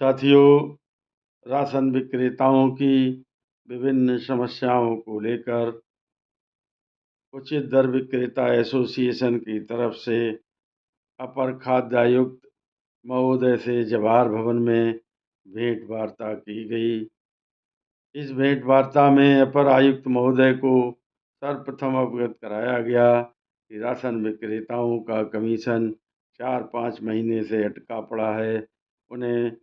साथियों, राशन विक्रेताओं की विभिन्न समस्याओं को लेकर उचित दर विक्रेता एसोसिएशन की तरफ से अपर खाद्य आयुक्त महोदय से जवाहर भवन में भेंट वार्ता की गई। इस भेंट वार्ता में अपर आयुक्त महोदय को सर्वप्रथम अवगत कराया गया कि राशन विक्रेताओं का कमीशन 4-5 महीने से अटका पड़ा है। उन्हें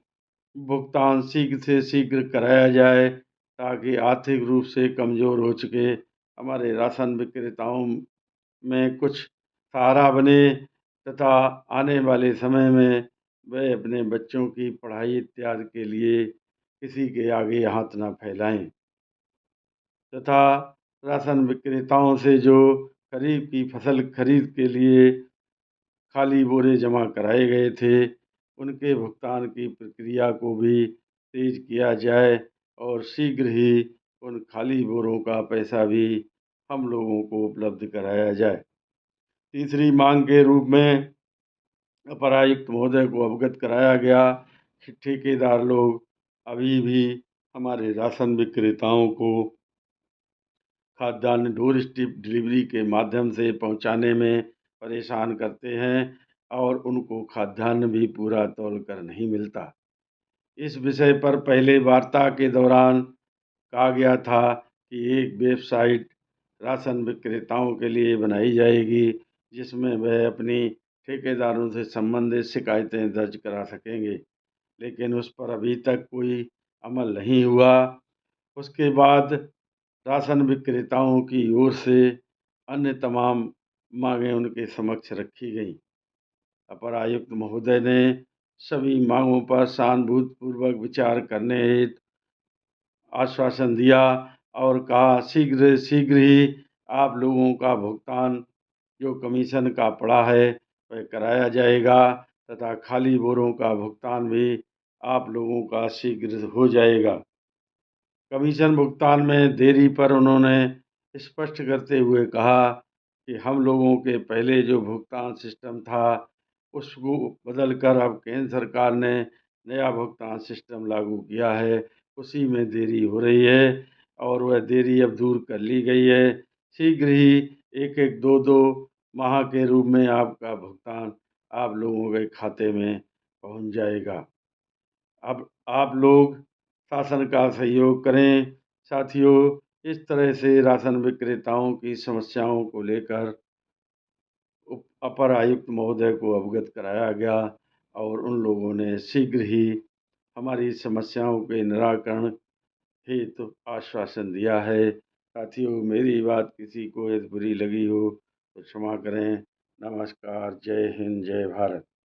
भुगतान शीघ्र से शीघ्र कराया जाए ताकि आर्थिक रूप से कमज़ोर हो चुके हमारे राशन विक्रेताओं में कुछ सहारा बने तथा आने वाले समय में वे अपने बच्चों की पढ़ाई इत्यादि के लिए किसी के आगे हाथ ना फैलाएं तथा राशन विक्रेताओं से जो खरीफ की फसल खरीद के लिए खाली बोरे जमा कराए गए थे, उनके भुगतान की प्रक्रिया को भी तेज़ किया जाए और शीघ्र ही उन खाली बोरों का पैसा भी हम लोगों को उपलब्ध कराया जाए। तीसरी मांग के रूप में अपर आयुक्त महोदय को अवगत कराया गया कि ठेकेदार लोग अभी भी हमारे राशन विक्रेताओं को खाद्यान्न डोर स्टेप डिलीवरी के माध्यम से पहुंचाने में परेशान करते हैं और उनको खाद्यान्न भी पूरा तौल कर नहीं मिलता। इस विषय पर पहले वार्ता के दौरान कहा गया था कि एक वेबसाइट राशन विक्रेताओं के लिए बनाई जाएगी, जिसमें वह अपनी ठेकेदारों से संबंधित शिकायतें दर्ज करा सकेंगे, लेकिन उस पर अभी तक कोई अमल नहीं हुआ। उसके बाद राशन विक्रेताओं की ओर से अन्य तमाम मांगें उनके समक्ष रखी गईं। अपर आयुक्त महोदय ने सभी मांगों पर सहानुभूतिपूर्वक विचार करने हेतु आश्वासन दिया और कहा शीघ्र शीघ्र ही आप लोगों का भुगतान जो कमीशन का पड़ा है वह कराया जाएगा तथा खाली बोरों का भुगतान भी आप लोगों का शीघ्र हो जाएगा। कमीशन भुगतान में देरी पर उन्होंने स्पष्ट करते हुए कहा कि हम लोगों के पहले जो भुगतान सिस्टम था उसको बदलकर अब केंद्र सरकार ने नया भुगतान सिस्टम लागू किया है, उसी में देरी हो रही है और वह देरी अब दूर कर ली गई है। शीघ्र ही एक एक दो दो माह के रूप में आपका भुगतान आप लोगों के खाते में पहुंच जाएगा। अब आप लोग शासन का सहयोग करें। साथियों, इस तरह से राशन विक्रेताओं की समस्याओं को लेकर अपर आयुक्त महोदय को अवगत कराया गया और उन लोगों ने शीघ्र ही हमारी समस्याओं के निराकरण हेतु आश्वासन दिया है। साथियों, मेरी बात किसी को यदि बुरी लगी हो तो क्षमा करें। नमस्कार, जय हिंद, जय भारत।